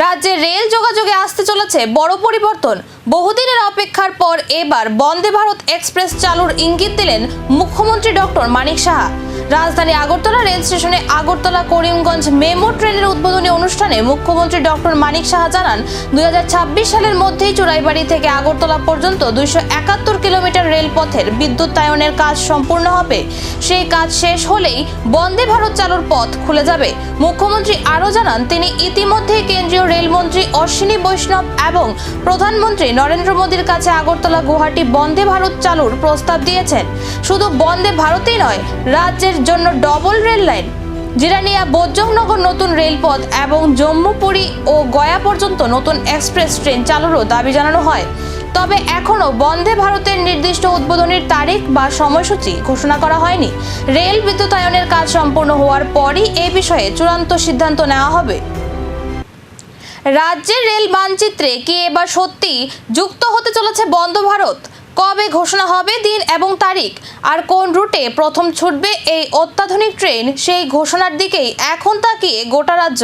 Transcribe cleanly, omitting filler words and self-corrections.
রাজ্যে রেল যোগাযোগে আসতে চলেছে বড় পরিবর্তন। বহুদিনের অপেক্ষার পর এবার বন্দে ভারত এক্সপ্রেস চালুর ইঙ্গিত দিলেন মুখ্যমন্ত্রী ডক্টর মানিক সাহা। রাজধানী আগরতলা রেল স্টেশনে আগরতলা করিমগঞ্জ মেমো ট্রেনের উদ্বোধনী অনুষ্ঠানে মুখ্যমন্ত্রী ডক্টর মানিক সাহা জানান, 2026 সালের মধ্যেই চুরাইবাড়ি থেকে আগরতলা পর্যন্ত 271 কিলোমিটার রেলপথের বিদ্যুতায়নের কাজ সম্পূর্ণ হবে। সেই কাজ শেষ হলেই বন্দে ভারত চালুর পথ খুলে যাবে। মুখ্যমন্ত্রী আরও জানান, তিনি ইতিমধ্যেই কেন্দ্রীয় রেলমন্ত্রী অশ্বিনী বৈষ্ণব এবং প্রধানমন্ত্রী নরেন্দ্র মোদীর কাছে আগরতলা গুয়াহাটি বন্দে ভারত চালুর প্রস্তাব দিয়েছেন। শুধু বন্দে ভারতই নয়, রাজ্যের জন্য ডবল রেল লাইন, জিরানিয়া বোজ্জংনগর নতুন রেলপথ এবং জম্মু পুরী ও গয়া পর্যন্ত নতুন এক্সপ্রেস ট্রেন চালুরও দাবি জানানো হয়। তবে এখনও বন্দে ভারতের নির্দিষ্ট উদ্বোধনের তারিখ বা সময়সূচি ঘোষণা করা হয়নি। রেল বিদ্যুতায়নের কাজ সম্পূর্ণ হওয়ার পরই এ বিষয়ে চূড়ান্ত সিদ্ধান্ত নেওয়া হবে। রাজ্যের রেল মানচিত্রে কি এবার সত্যি যুক্ত হতে চলেছে বন্দে ভারত? কবে ঘোষণা হবে দিন এবং তারিখ, আর কোন রুটে প্রথম ছুটবে এই অত্যাধুনিক ট্রেন, সেই ঘোষণার দিকেই এখন তাকিয়ে গোটা রাজ্য।